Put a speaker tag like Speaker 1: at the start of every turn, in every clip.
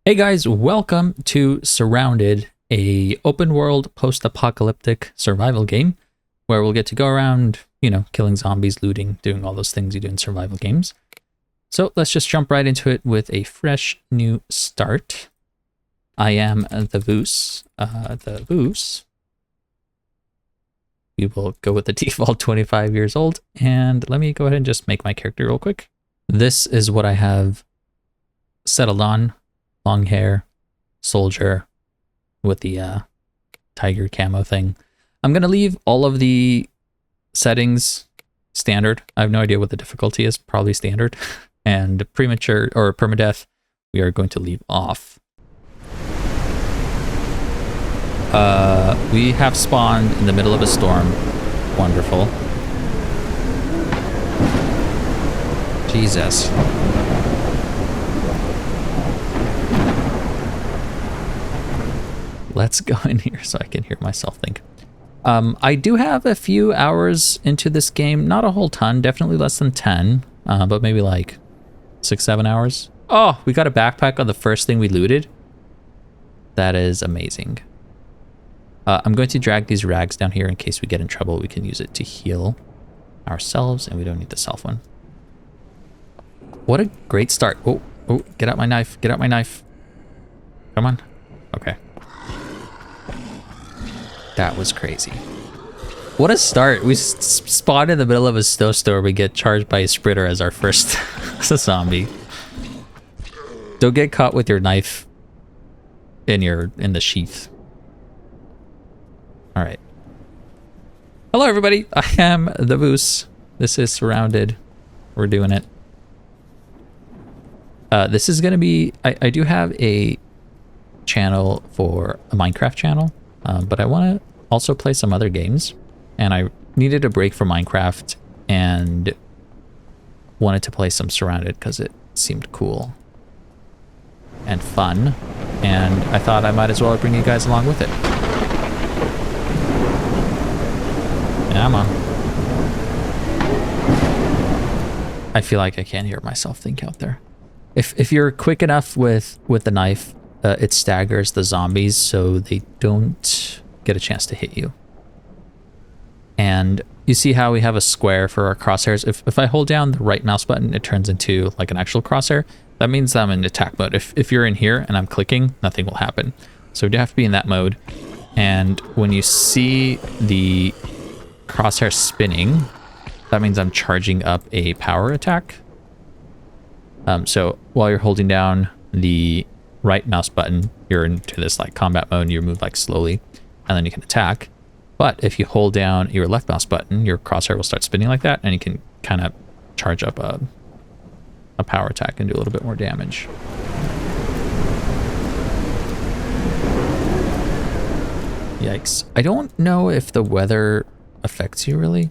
Speaker 1: Hey guys, welcome to Surrounded, a open world post-apocalyptic survival game where we'll get to go around, killing zombies, looting, doing all those things you do in survival games. So let's just jump right into it with a fresh new start. I am the Voos. We will go with the default 25 years old, and let me go ahead and just make my character real quick. This is what I have settled on. Long hair, soldier with the tiger camo thing. I'm going to leave all of the settings standard. I have no idea what the difficulty is, probably standard. And premature or permadeath, we are going to leave off. We have spawned in the middle of a storm. Wonderful. Jesus. Let's go in here so I can hear myself think. I do have a few hours into this game. Not a whole ton, definitely less than 10, but maybe like 6-7 hours. Oh, we got a backpack on the first thing we looted. That is amazing. I'm going to drag these rags down here in case we get in trouble. We can use it to heal ourselves, and we don't need the self one. What a great start. Oh, get out my knife. Get out my knife. Come on. Okay. That was crazy. What a start. We spawned in the middle of a snowstorm. We get charged by a sprinter as our first zombie. Don't get caught with your knife in the sheath. All right. Hello, everybody. I am the Voos. This is Surrounded. We're doing it. This is going to be... I do have a channel for a Minecraft channel. But I want to also play some other games, and I needed a break from Minecraft and wanted to play some Surrounded because it seemed cool and fun, and I thought I might as well bring you guys along with it. Yeah, I'm on. I feel like I can't hear myself think out there. If you're quick enough with the knife, it staggers the zombies so they don't get a chance to hit you. And you see how we have a square for our crosshairs? If I hold down the right mouse button, it turns into like an actual crosshair. That means I'm in attack mode. If you're in here and I'm clicking, nothing will happen. So you have to be in that mode. And when you see the crosshair spinning, that means I'm charging up a power attack. So while you're holding down the right mouse button, you're into this like combat mode, you move like slowly, and then you can attack. But if you hold down your left mouse button, your crosshair will start spinning like that, and you can kind of charge up a power attack and do a little bit more damage. Yikes. I don't know if the weather affects you really,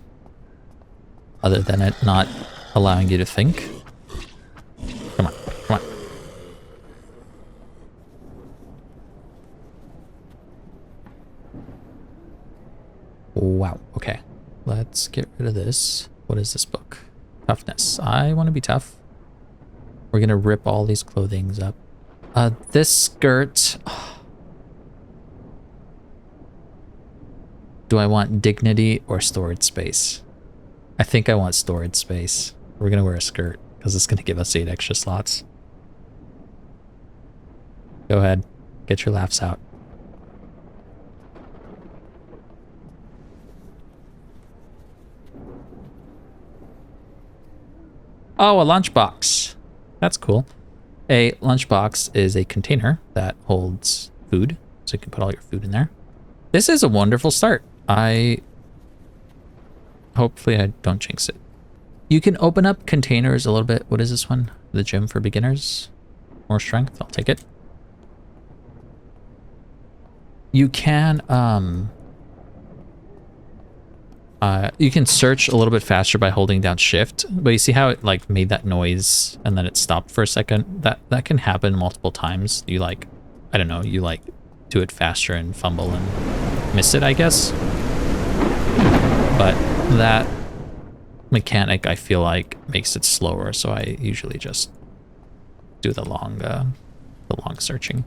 Speaker 1: other than it not allowing you to think. Come on, come on. Wow, okay. Let's get rid of this. What is this book? Toughness. I want to be tough. We're going to rip all these clothings up. This skirt... Do I want dignity or storage space? I think I want storage space. We're going to wear a skirt because it's going to give us 8 extra slots. Go ahead. Get your laughs out. Oh, a lunchbox. That's cool. A lunchbox is a container that holds food, so you can put all your food in there. This is a wonderful start. Hopefully I don't jinx it. You can open up containers a little bit. What is this one? The gym for beginners? More strength? I'll take it. You can, you can search a little bit faster by holding down shift, but you see how it like made that noise and then it stopped for a second? That can happen multiple times. You like, I don't know, you like do it faster and fumble and miss it, I guess. But that mechanic, I feel like, makes it slower, so I usually just do the long the long searching.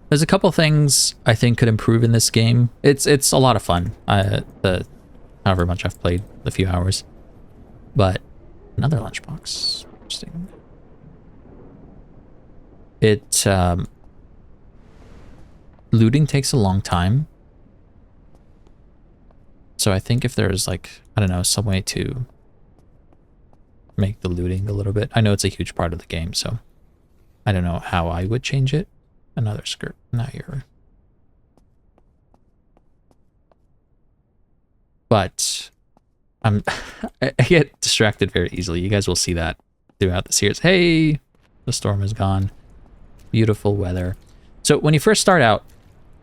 Speaker 1: There's a couple things I think could improve in this game. It's a lot of fun. However much I've played, the few hours. But another lunchbox. Interesting. Looting takes a long time. So I think if there's like, I don't know, some way to make the looting a little bit. I know it's a huge part of the game, so I don't know how I would change it. Another skirt. Now you're... But I get distracted very easily. You guys will see that throughout the series. Hey, the storm is gone. Beautiful weather. So when you first start out,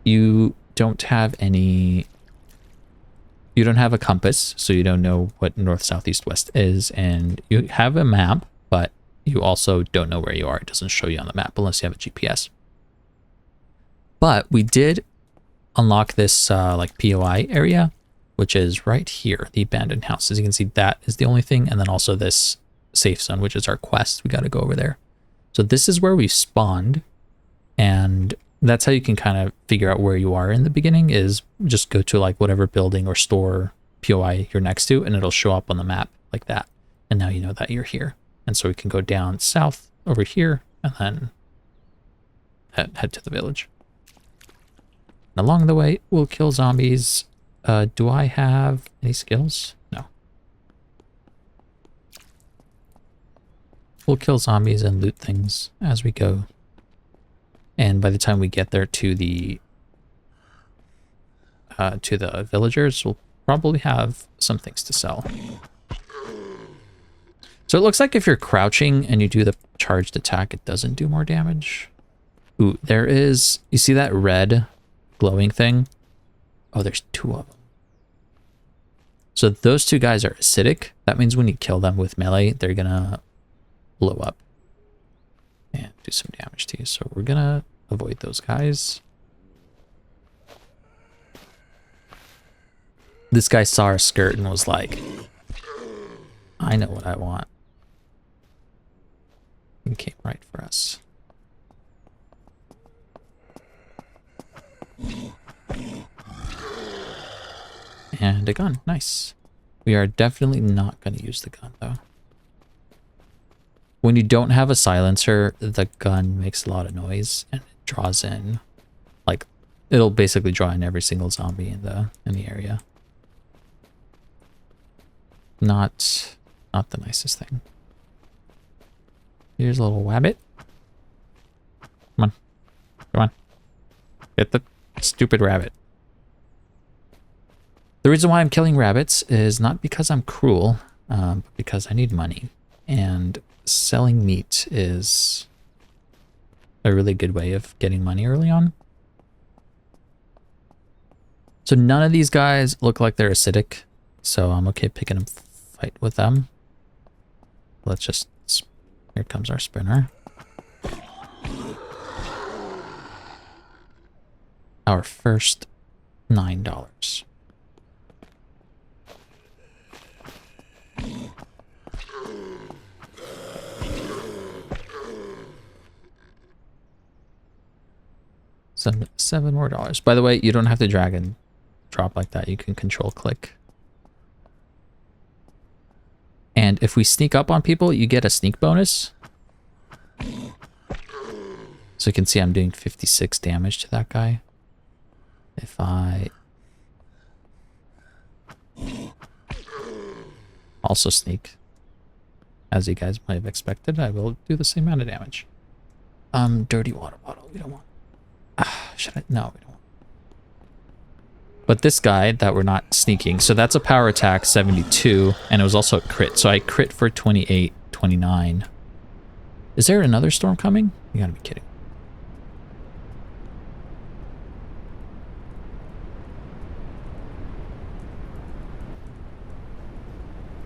Speaker 1: you don't have any... You don't have a compass, so you don't know what north, south, east, west is, and you have a map, but you also don't know where you are. It doesn't show you on the map unless you have a GPS. But we did unlock this like POI area, which is right here, the abandoned house. As you can see, that is the only thing, and then also this safe zone, which is our quest. We got to go over there. So this is where we spawned, and that's how you can kind of figure out where you are in the beginning, is just go to like whatever building or store POI you're next to, and it'll show up on the map like that. And now you know that you're here. And so we can go down south over here and then head to the village. And along the way, we'll kill zombies. Do I have any skills? No. We'll kill zombies and loot things as we go. And by the time we get there to the villagers, we'll probably have some things to sell. So it looks like if you're crouching and you do the charged attack, it doesn't do more damage. Ooh, there is, you see that red glowing thing? Oh, there's two of them. So those two guys are acidic. That means when you kill them with melee, they're gonna blow up and do some damage to you. So we're gonna avoid those guys. This guy saw our skirt and was like, I know what I want. And came right for us. And a gun. Nice. We are definitely not going to use the gun, though. When you don't have a silencer, the gun makes a lot of noise and it draws in, like, it'll basically draw in every single zombie in the area. Not the nicest thing. Here's a little wabbit. Come on. Come on. Get the stupid rabbit. The reason why I'm killing rabbits is not because I'm cruel, but because I need money. And selling meat is a really good way of getting money early on. So none of these guys look like they're acidic, so I'm okay picking a fight with them. Let's just... Here comes our spinner. Our first $9. $7 more. By the way, you don't have to drag and drop like that. You can control click. And if we sneak up on people, you get a sneak bonus. So you can see I'm doing 56 damage to that guy. If I also sneak, as you guys might have expected, I will do the same amount of damage. Dirty water bottle, we don't want. Should I? No, we don't want. But this guy that we're not sneaking, so that's a power attack 72, and it was also a crit. So I crit for 28, 29. Is there another storm coming? You gotta be kidding.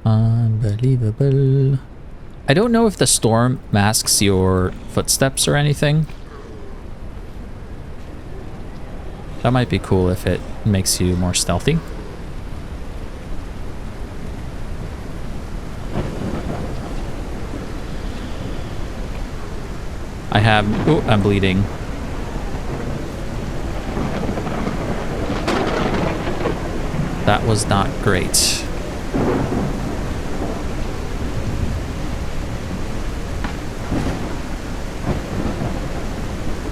Speaker 1: Unbelievable. I don't know if the storm masks your footsteps or anything. That might be cool if it makes you more stealthy. I have... Oh, I'm bleeding. That was not great.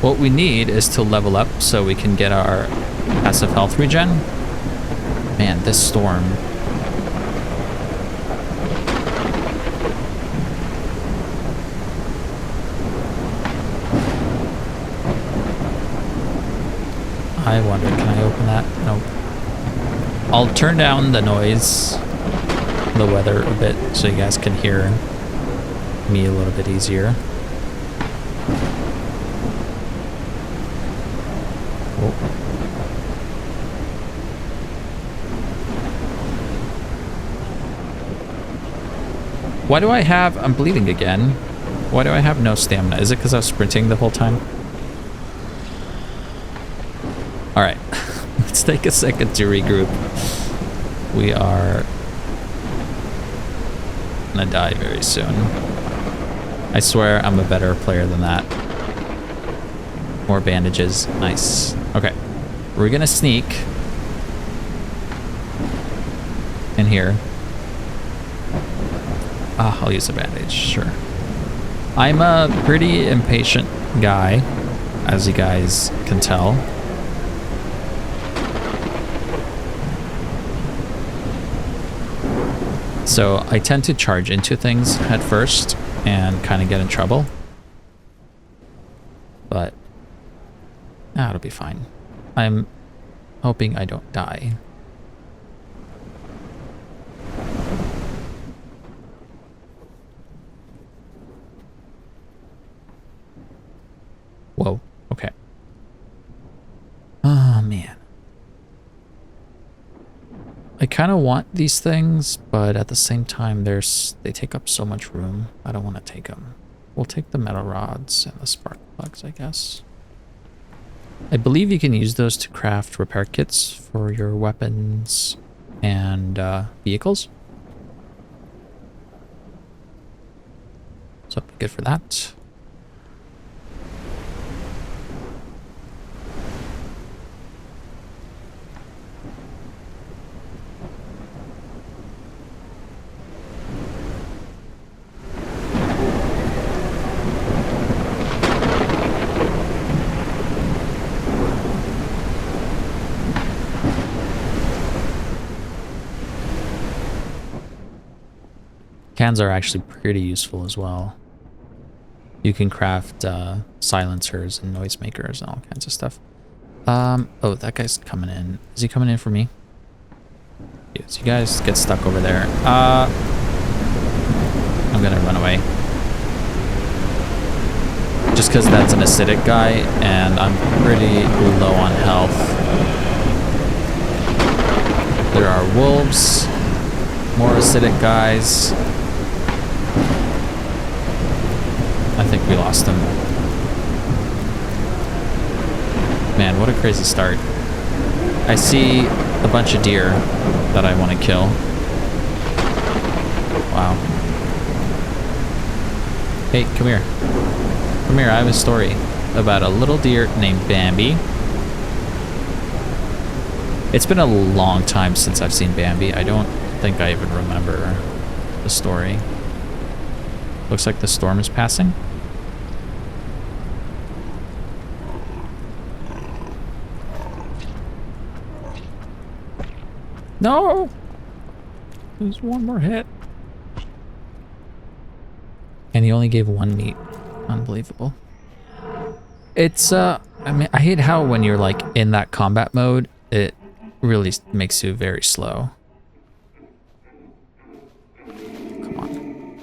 Speaker 1: What we need is to level up so we can get our passive health regen. Man, this storm. I wonder, can I open that? Nope. I'll turn down the noise, the weather a bit, so you guys can hear me a little bit easier. Oh. Why do I have... I'm bleeding again. Why do I have no stamina? Is it because I was sprinting the whole time? Alright. Let's take a second to regroup. We are gonna die very soon. I swear I'm a better player than that. More bandages. Nice. Okay. We're gonna sneak in here. Ah, I'll use a bandage, sure. I'm a pretty impatient guy, as you guys can tell. So I tend to charge into things at first and kind of get in trouble. But it'll be fine. I'm hoping I don't die. Whoa, okay. Oh, man. I kind of want these things, but at the same time, they take up so much room. I don't want to take them. We'll take the metal rods and the spark plugs, I guess. I believe you can use those to craft repair kits for your weapons and vehicles. So good for that. Cans are actually pretty useful as well. You can craft silencers and noisemakers and all kinds of stuff. Oh, that guy's coming in. Is he coming in for me? Yes, you guys get stuck over there. I'm gonna run away. Just because that's an acidic guy and I'm pretty low on health. There are wolves, more acidic guys. I think we lost him. Man, what a crazy start. I see a bunch of deer that I want to kill. Wow. Hey, come here. Come here, I have a story about a little deer named Bambi. It's been a long time since I've seen Bambi. I don't think I even remember the story. Looks like the storm is passing. No! There's one more hit. And he only gave one meat. Unbelievable. It's, I mean, I hate how when you're like in that combat mode, it really makes you very slow. Come on.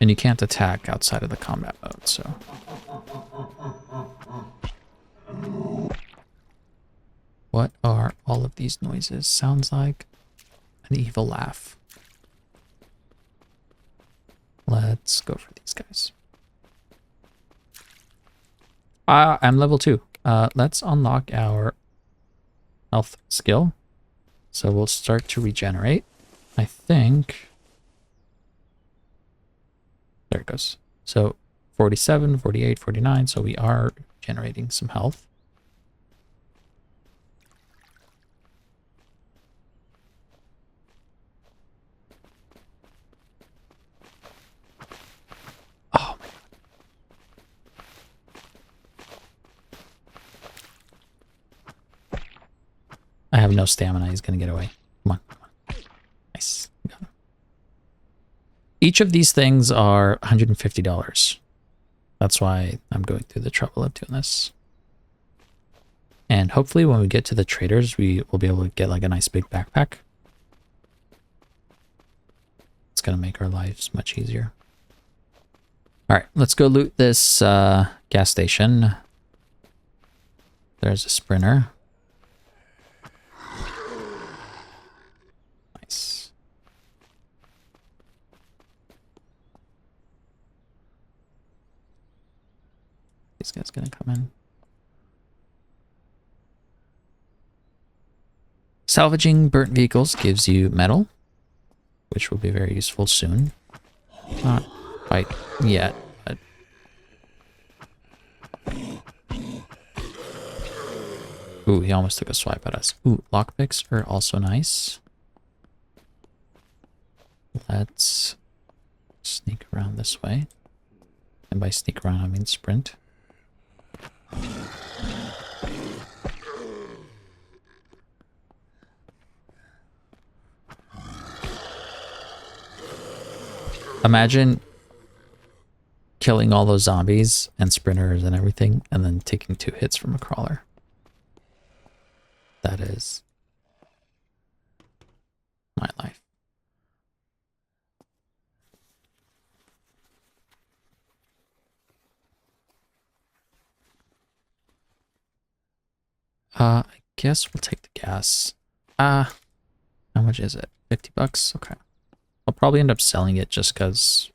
Speaker 1: And you can't attack outside of the combat mode, so. What are all of these noises? Sounds like an evil laugh. Let's go for these guys. I'm level 2. Let's unlock our health skill. So we'll start to regenerate. I think... There it goes. So 47, 48, 49. So we are generating some health. Oh my God. I have no stamina. He's going to get away. Come on. Come on. Nice. Got him. Each of these things are $150. That's why I'm going through the trouble of doing this. And hopefully when we get to the traders, we will be able to get like a nice big backpack. It's going to make our lives much easier. All right, let's go loot this gas station. There's a sprinter. Nice. This guy's going to come in. Salvaging burnt vehicles gives you metal, which will be very useful soon. Not quite yet, but... Ooh, he almost took a swipe at us. Ooh, lockpicks are also nice. Let's sneak around this way. And by sneak around, I mean sprint. Imagine killing all those zombies and sprinters and everything, and then taking 2 hits from a crawler. That is my life. I guess we'll take the gas. How much is it? 50 bucks? Okay. I'll probably end up selling it just because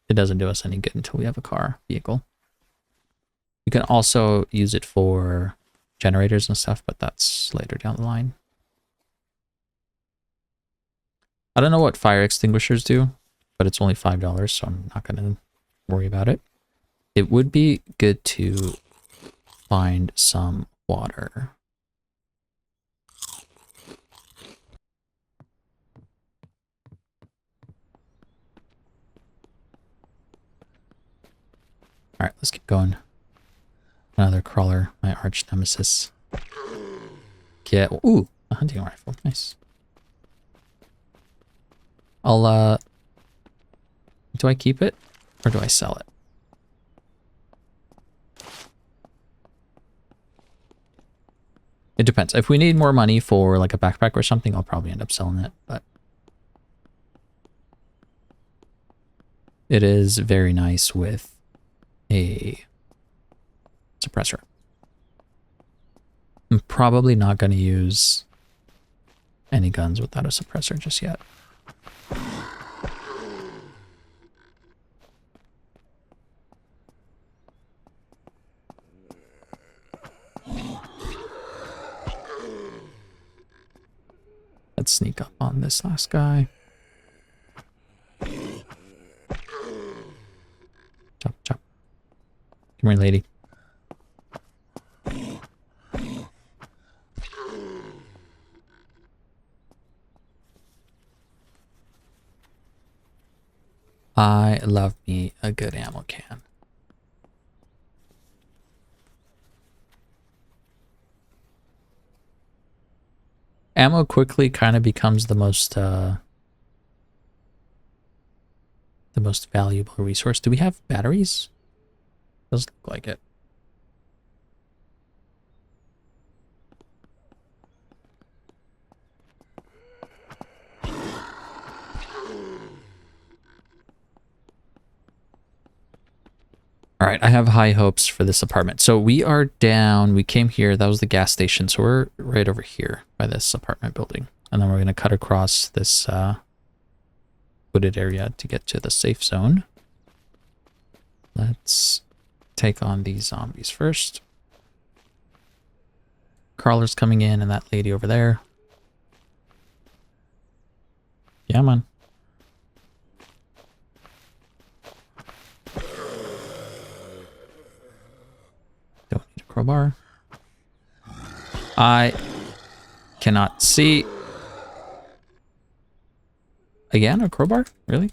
Speaker 1: it doesn't do us any good until we have a vehicle. You can also use it for generators and stuff, but that's later down the line. I don't know what fire extinguishers do, but it's only $5, so I'm not going to worry about it. It would be good to find some water. All right, let's keep going. Another crawler, my arch nemesis. Get, ooh, a hunting rifle, nice. I'll, do I keep it or do I sell it? It depends. If we need more money for like a backpack or something, I'll probably end up selling it, but it is very nice with a suppressor. I'm probably not going to use any guns without a suppressor just yet. Let's sneak up on this last guy. Chop, chop. Come here, lady. I love me a good ammo can. Ammo quickly kind of becomes the most valuable resource. Do we have batteries? Doesn't look like it. All right, I have high hopes for this apartment. So we are down, we came here, that was the gas station. So we're right over here by this apartment building. And then we're going to cut across this wooded area to get to the safe zone. Let's take on these zombies first. Crawler's coming in and that lady over there. Yeah, man. crowbar. I cannot see. Again, a crowbar? Really?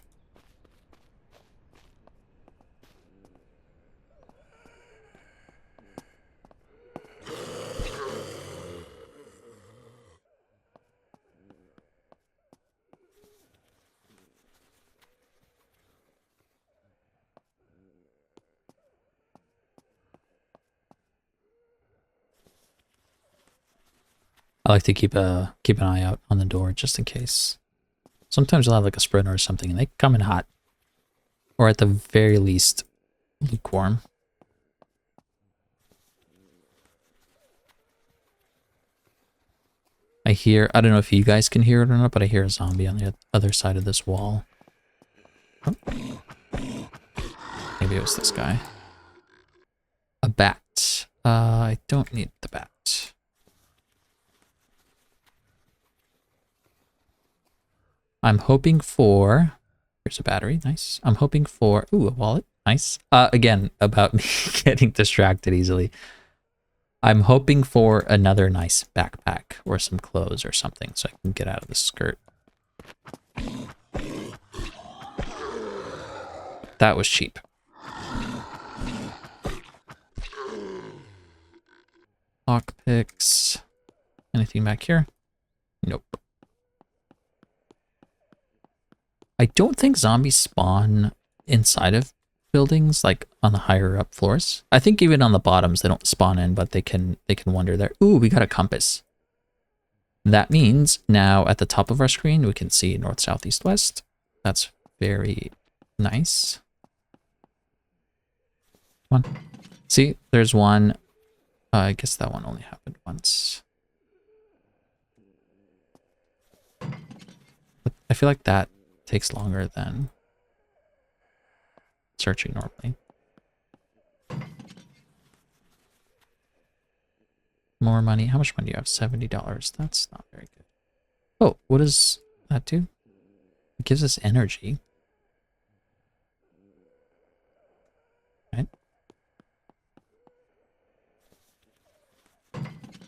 Speaker 1: I like to keep an eye out on the door just in case. Sometimes I'll have like a sprinter or something and they come in hot. Or at the very least, lukewarm. I don't know if you guys can hear it or not, but I hear a zombie on the other side of this wall. Oh. Maybe it was this guy. A bat. I don't need the bat. I'm hoping for... Here's a battery. Nice. I'm hoping for... Ooh, a wallet. Nice. Again, about me getting distracted easily. I'm hoping for another nice backpack or some clothes or something so I can get out of the skirt. That was cheap. Lockpicks. Anything back here? Nope. I don't think zombies spawn inside of buildings, like on the higher up floors. I think even on the bottoms they don't spawn in, but they can wander there. Ooh, we got a compass. That means now at the top of our screen we can see north, south, east, west. That's very nice. One. See, there's one. I guess that one only happened once. But I feel like that takes longer than searching normally. More money. How much money do you have? $70. That's not very good. Oh, what does that do? It gives us energy. Right.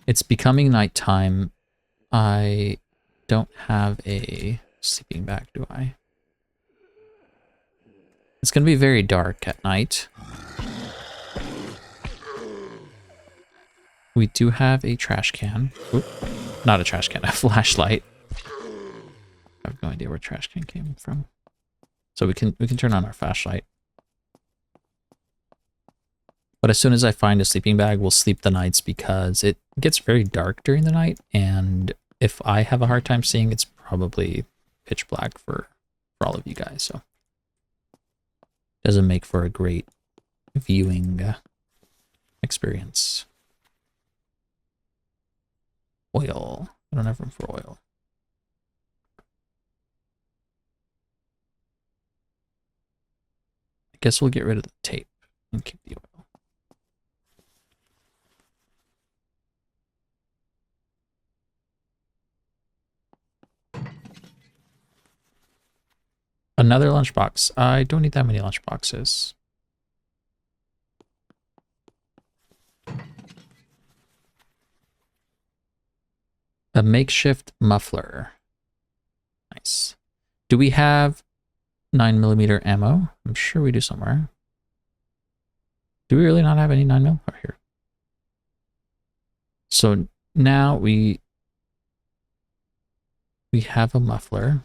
Speaker 1: It's becoming nighttime. I don't have a sleeping bag, do I? It's going to be very dark at night. We do have a trash can. Oop, not a trash can, a flashlight. I have no idea where trash can came from. So we can turn on our flashlight. But as soon as I find a sleeping bag, we'll sleep the nights because it gets very dark during the night, and if I have a hard time seeing, it's probably pitch black for all of you guys, so doesn't make for a great viewing experience. Oil. I don't have room for oil. I guess we'll get rid of the tape and keep the oil. Another lunchbox. I don't need that many lunchboxes. A makeshift muffler. Nice. Do we have 9mm ammo? I'm sure we do somewhere. Do we really not have any 9mm? Oh, here. So now we have a muffler.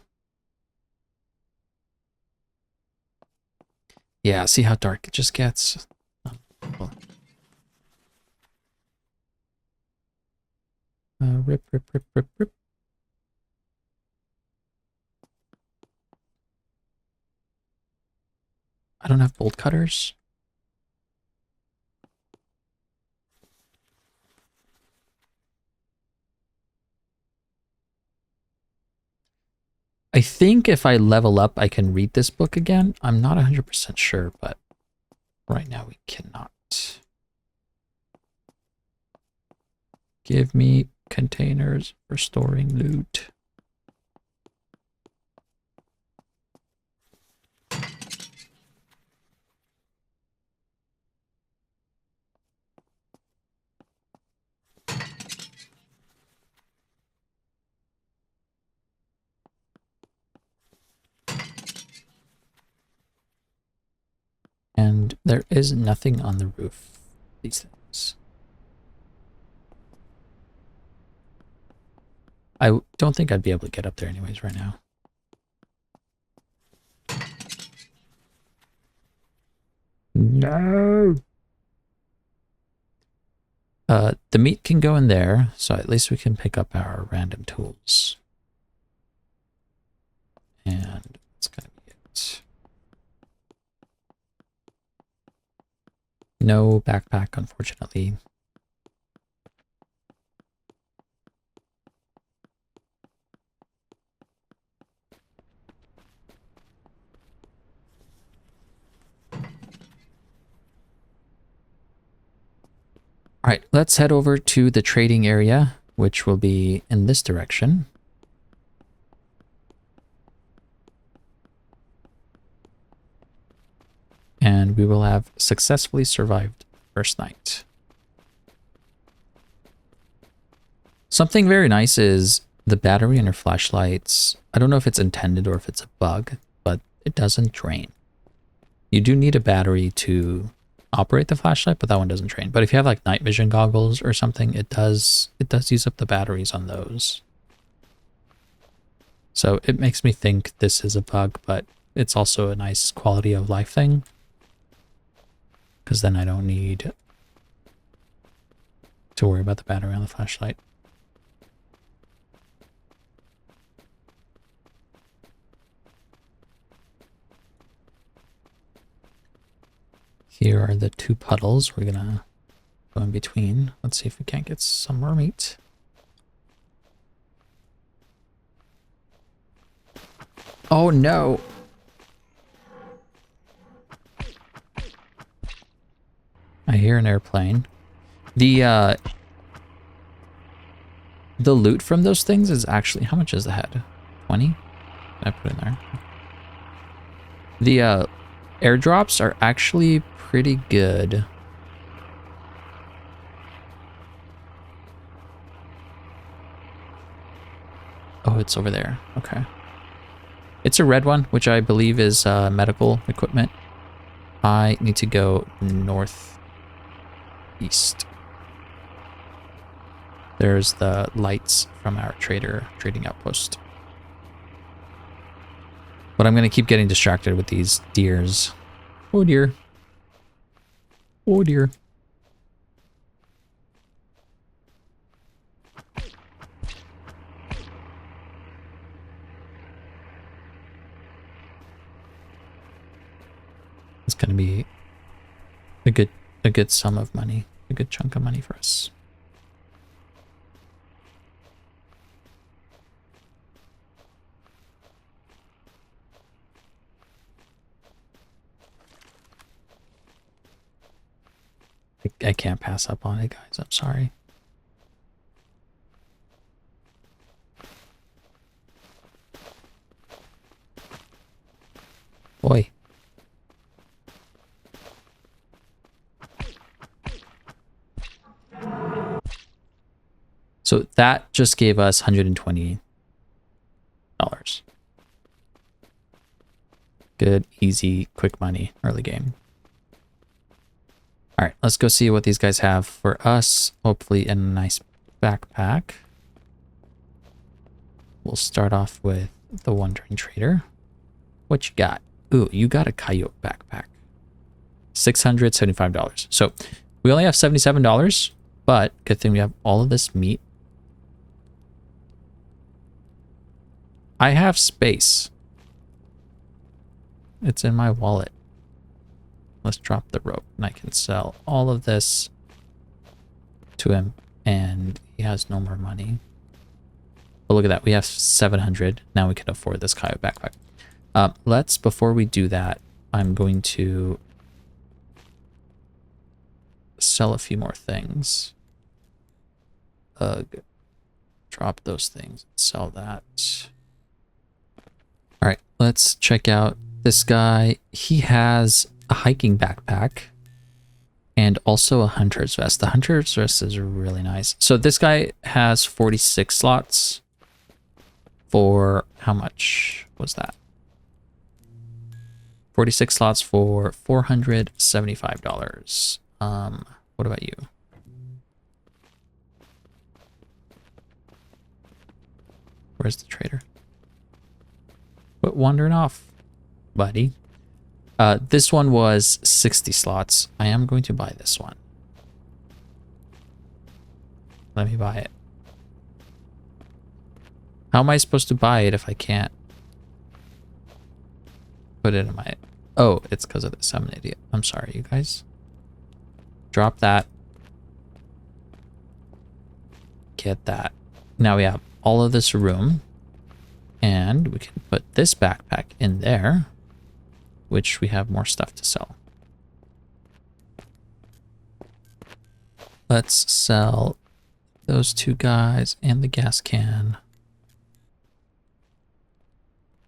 Speaker 1: Yeah, see how dark it just gets? Well. Rip, rip, rip, rip, rip. I don't have bolt cutters. I think if I level up, I can read this book again. I'm not 100% sure, but right now we cannot. Give me containers for storing loot. And there is nothing on the roof. These things. I don't think I'd be able to get up there anyways right now. No! The meat can go in there, so at least we can pick up our random tools. And that's gonna be it. No backpack, unfortunately. All right, let's head over to the trading area, which will be in this direction. And we will have successfully survived first night. Something very nice is the battery in your flashlights. I don't know if it's intended or if it's a bug, but it doesn't drain. You do need a battery to operate the flashlight, but that one doesn't drain. But if you have like night vision goggles or something, it does use up the batteries on those. So it makes me think this is a bug, but it's also a nice quality of life thing. Because then I don't need to worry about the battery on the flashlight. Here are the two puddles. We're gonna go in between. Let's see if we can't get some more meat. Oh no! I hear an airplane. The loot from those things is actually, how much is the head? 20? Can I put in there? The airdrops are actually pretty good. Oh, it's over there. Okay. It's a red one, which I believe is medical equipment. I need to go northeast. There's the lights from our trading outpost. But I'm going to keep getting distracted with these deers. Oh dear. Oh dear. It's going to be a good sum of money, a good chunk of money for us. I can't pass up on it, guys. I'm sorry. Boy. So that just gave us $120. Good, easy, quick money, early game. All right, let's go see what these guys have for us. Hopefully in a nice backpack. We'll start off with the Wandering Trader. What you got? Ooh, you got a coyote backpack. $675. So we only have $77, but good thing we have all of this meat. I have space. It's in my wallet. Let's drop the rope and I can sell all of this to him and he has no more money. But look at that. We have 700. Now we can afford this coyote backpack. Before we do that, I'm going to sell a few more things. Drop those things and sell that. All right, let's check out this guy. He has a hiking backpack and also a hunter's vest. The hunter's vest is really nice. So this guy has 46 slots for how much was that? 46 slots for $475. What about you? Where's the trader? Quit wandering off, buddy. This one was 60 slots. I am going to buy this one. Let me buy it. How am I supposed to buy it if I can't put it in my... Oh, it's because of this. I'm an idiot. I'm sorry, you guys. Drop that. Get that. Now we have all of this room. And we can put this backpack in there, which we have more stuff to sell. Let's sell those two guys and the gas can.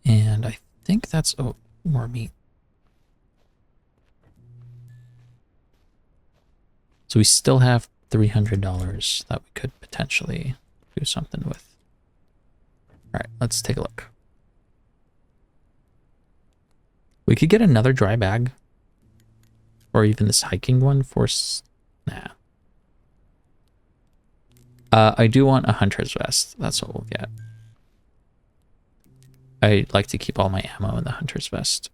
Speaker 1: And I think that's... Oh, more meat. So we still have $300 that we could potentially do something with. All right, let's take a look. We could get another dry bag. Or even this hiking one for... Nah. I do want a hunter's vest. That's what we'll get. I like to keep all my ammo in the hunter's vest.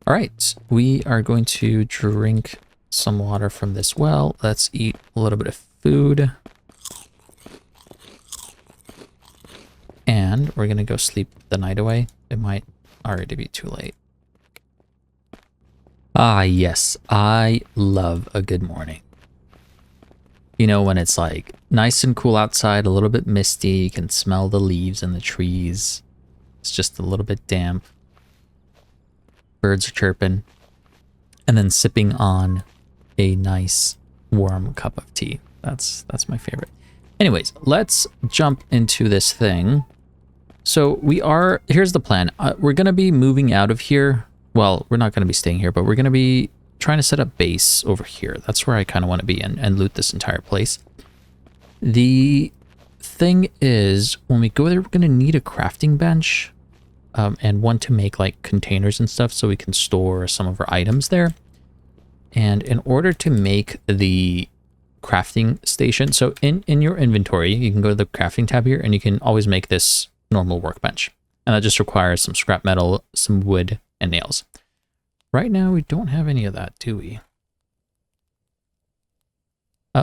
Speaker 1: All right, we are going to drink some water from this well. Let's eat a little bit of food. And we're going to go sleep the night away. It might already be too late. Ah, yes, I love a good morning. You know, when it's like nice and cool outside, a little bit misty, you can smell the leaves in the trees. It's just a little bit damp. Birds are chirping, and then sipping on a nice warm cup of tea. That's my favorite. Anyways, let's jump into this thing. So here's the plan. We're going to be moving out of here. Well, we're not going to be staying here, but we're going to be trying to set up base over here. That's where I kind of want to be and loot this entire place. The thing is, when we go there, we're going to need a crafting bench. And one to make like containers and stuff so we can store some of our items there. And in order to make the crafting station, so in your inventory, you can go to the crafting tab here and you can always make this normal workbench. And that just requires some scrap metal, some wood, and nails. Right now, we don't have any of that, do we?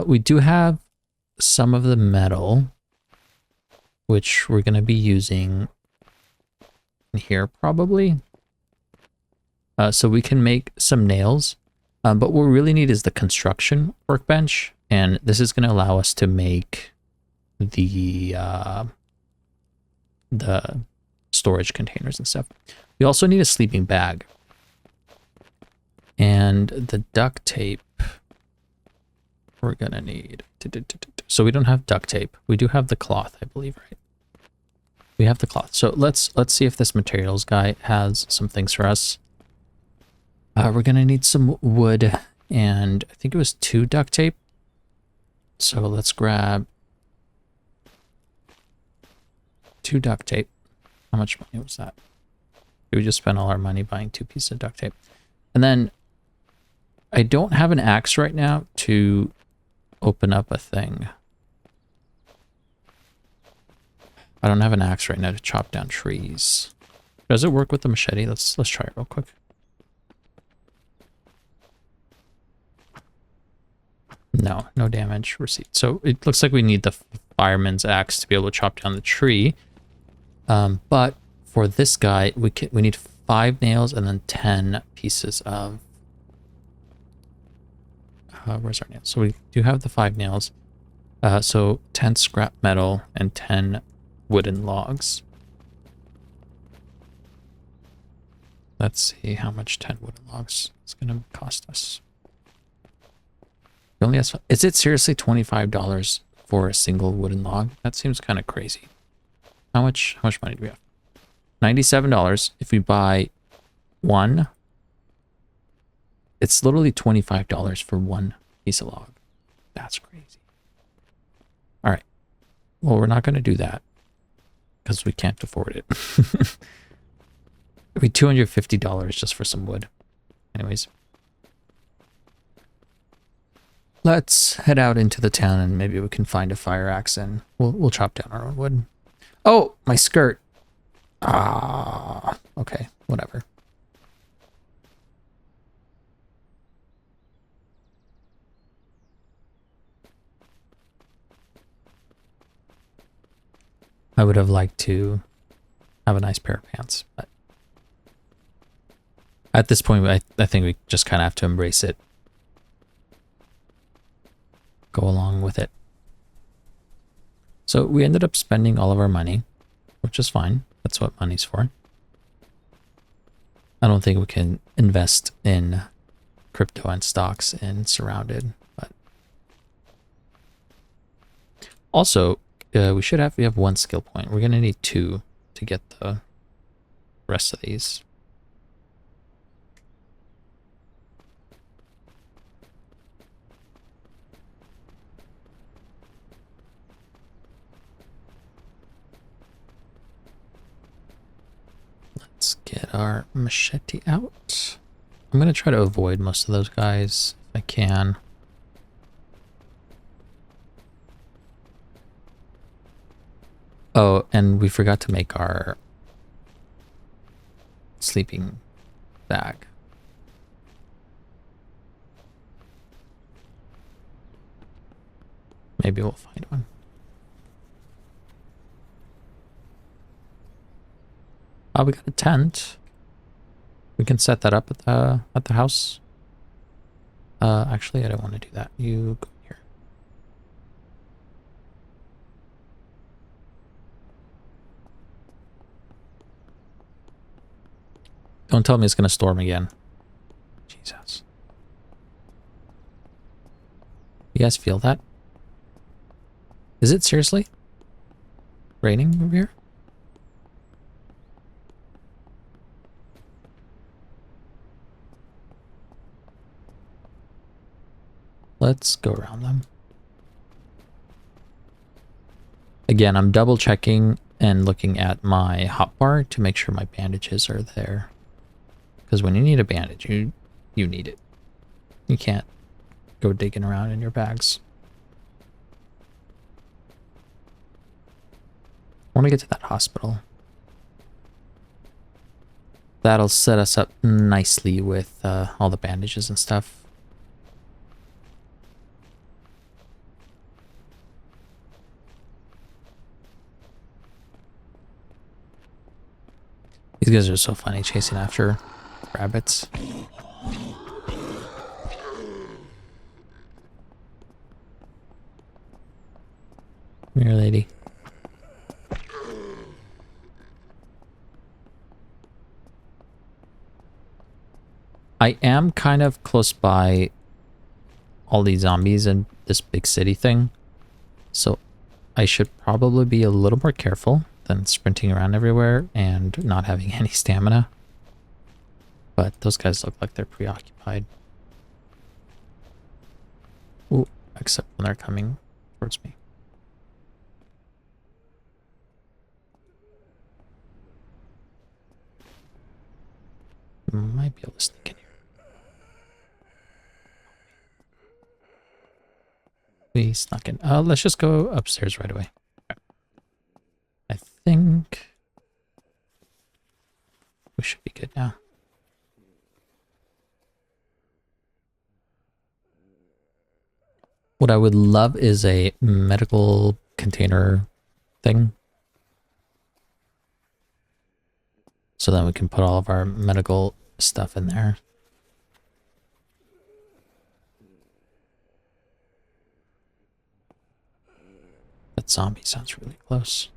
Speaker 1: We do have some of the metal, which we're going to be using here probably. So we can make some nails, but what we really need is the construction workbench, and this is going to allow us to make the storage containers and stuff. We also need a sleeping bag, and the duct tape we're gonna need. So we don't have duct tape. We do have the cloth, I believe, right? We have the cloth. So let's see if this materials guy has some things for us. We're gonna need some wood, and I think it was 2 duct tape. So let's grab 2 duct tape. How much money was that? We just spent all our money buying 2 pieces of duct tape. And then I don't have an axe right now to open up a thing. I don't have an axe right now to chop down trees. Does it work with the machete? Let's try it real quick. No damage receipt. So it looks like we need the fireman's axe to be able to chop down the tree. But for this guy, we need 5 nails and then 10 pieces of... where's our nails? So we do have the 5 nails. So 10 scrap metal and 10 wooden logs. Let's see how much 10 wooden logs is going to cost us. It only has, is it seriously $25 for a single wooden log? That seems kind of crazy. How much money do we have? $97. If we buy 1, it's literally $25 for 1 piece of log. That's crazy. All right. Well, we're not going to do that because we can't afford it. It'd be $250 just for some wood. Anyways. Let's head out into the town and maybe we can find a fire axe and we'll chop down our own wood. Oh, my skirt. Ah, okay, whatever. I would have liked to have a nice pair of pants, but at this point, I think we just kind of have to embrace it. Go along with it. So we ended up spending all of our money, which is fine. That's what money's for. I don't think we can invest in crypto and stocks in SurrounDead, but also we have one skill point. We're gonna need 2 to get the rest of these. Let's get our machete out. I'm going to try to avoid most of those guys if I can. Oh, and we forgot to make our sleeping bag. Maybe we'll find one. Oh, we got a tent. We can set that up at the house. Actually, I don't want to do that. You go here. Don't tell me it's gonna storm again. Jesus. You guys feel that? Is it seriously raining over here? Let's go around them. Again, I'm double checking and looking at my hotbar to make sure my bandages are there. Because when you need a bandage, you need it. You can't go digging around in your bags. I want to get to that hospital. That'll set us up nicely with all the bandages and stuff. These guys are so funny chasing after rabbits. Come here, lady. I am kind of close by all these zombies and this big city thing, so I should probably be a little more careful than sprinting around everywhere and not having any stamina. But those guys look like they're preoccupied. Ooh, except when they're coming towards me. Might be able to sneak in here. We snuck in. Let's just go upstairs right away. Okay. I think we should be good now. What I would love is a medical container thing. So then we can put all of our medical stuff in there. That zombie sounds really close.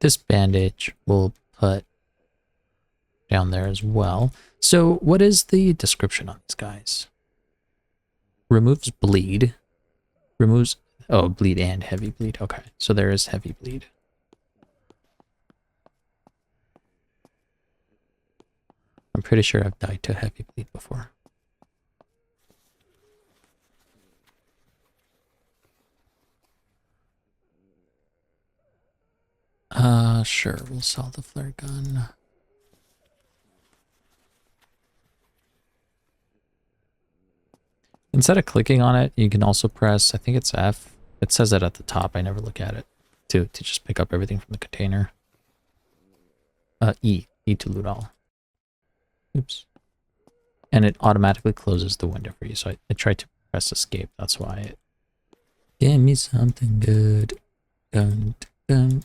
Speaker 1: This bandage we'll put down there as well. So what is the description on these guys? Removes bleed. Removes... Oh, bleed and heavy bleed. Okay, so there is heavy bleed. I'm pretty sure I've died to a heavy bleed before. Sure, we'll sell the flare gun. Instead of clicking on it, you can also press, I think it's F. It says it at the top. I never look at it. To just pick up everything from the container. E to loot all. Oops. And it automatically closes the window for you. So I tried to press escape. That's why it... Give me something good. Dun, dun.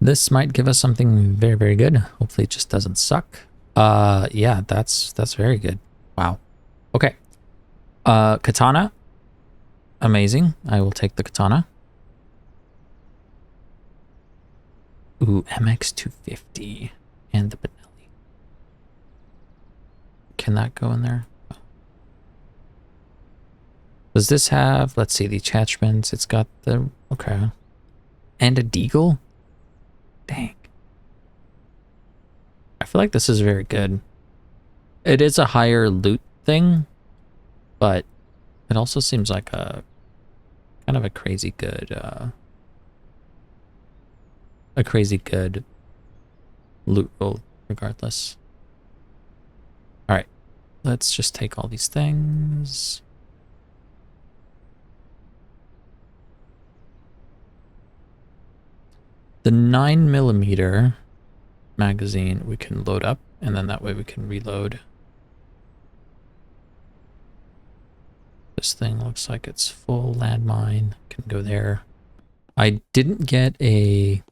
Speaker 1: This might give us something very, very good. Hopefully it just doesn't suck. Yeah, that's very good. Wow. Okay. Katana. Amazing. I will take the katana. Ooh, MX250 and the Benelli. Can that go in there? Oh. Does this have, let's see, the attachments? It's got the, okay. And a deagle? Dang. I feel like this is very good. It is a higher loot thing, but it also seems like a kind of a crazy good loot roll regardless. All right, let's just take all these things. The 9mm magazine we can load up, and then that way we can reload. This thing looks like it's full. Landmine can go there. I didn't get a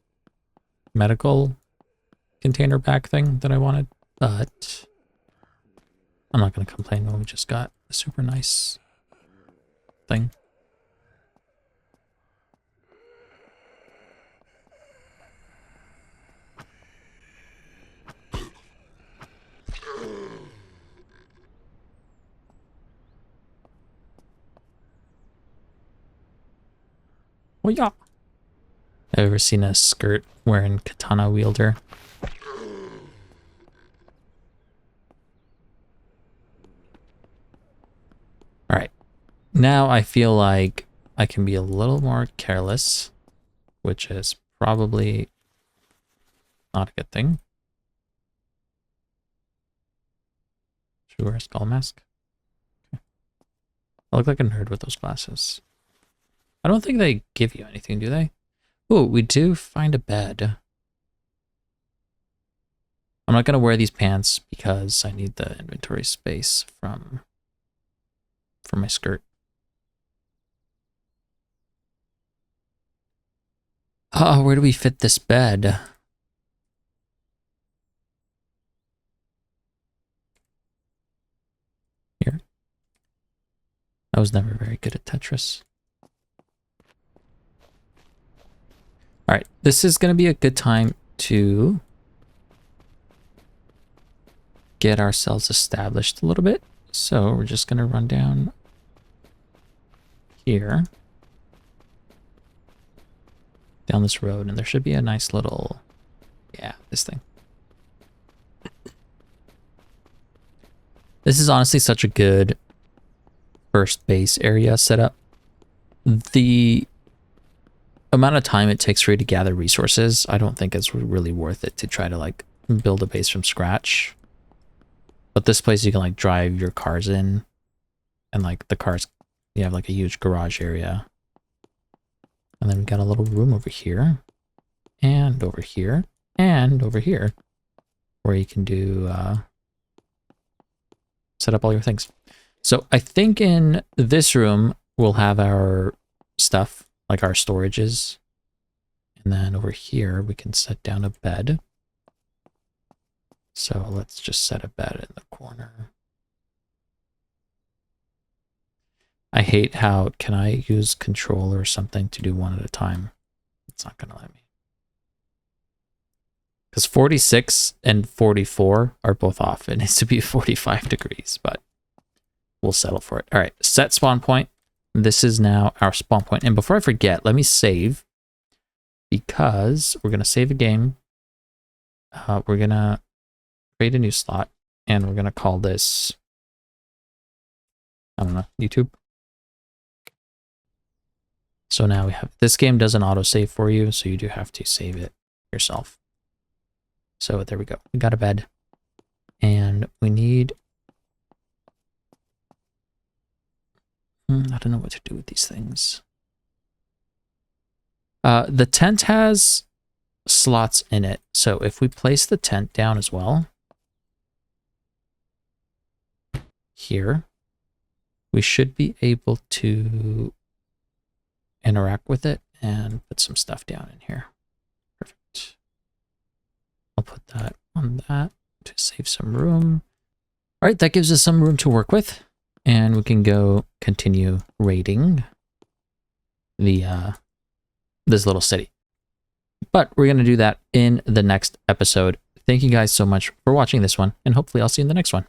Speaker 1: medical container pack thing that I wanted, but I'm not going to complain when we just got a super nice thing. Oh yeah. Have you ever seen a skirt wearing katana wielder? Alright. Now I feel like I can be a little more careless, which is probably not a good thing. Should we wear a skull mask? Okay. I look like a nerd with those glasses. I don't think they give you anything, do they? Oh, we do find a bed. I'm not going to wear these pants because I need the inventory space for my skirt. Where do we fit this bed? Here. I was never very good at Tetris. All right, this is going to be a good time to get ourselves established a little bit. So we're just going to run down here, down this road, and there should be a nice little, yeah, this thing. This is honestly such a good first base area setup. The amount of time it takes for you to gather resources, I don't think it's really worth it to try to like build a base from scratch. But this place you can like drive your cars in, and like the cars, you have like a huge garage area. And then we got a little room over here, and over here, and over here, where you can do, set up all your things. So I think in this room, we'll have our stuff, like our storages. And then over here, we can set down a bed. So let's just set a bed in the corner. I hate how, can I use control or something to do one at a time? It's not going to let me. Because 46 and 44 are both off. It needs to be 45 degrees, but we'll settle for it. All right, set spawn point. this is now our spawn point. And before I forget, let me save, because we're going to save a game. We're going to create a new slot, and we're going to call this, I don't know, YouTube. So now we have, this game doesn't autosave for you, so you do have to save it yourself. So there we go. We got a bed. And we need, I don't know what to do with these things. The tent has slots in it. So if we place the tent down as well, here, we should be able to interact with it and put some stuff down in here. Perfect. I'll put that on that to save some room. All right, that gives us some room to work with, and we can go continue raiding the this little city. But we're going to do that in the next episode. Thank you guys so much for watching this one, and hopefully I'll see you in the next one.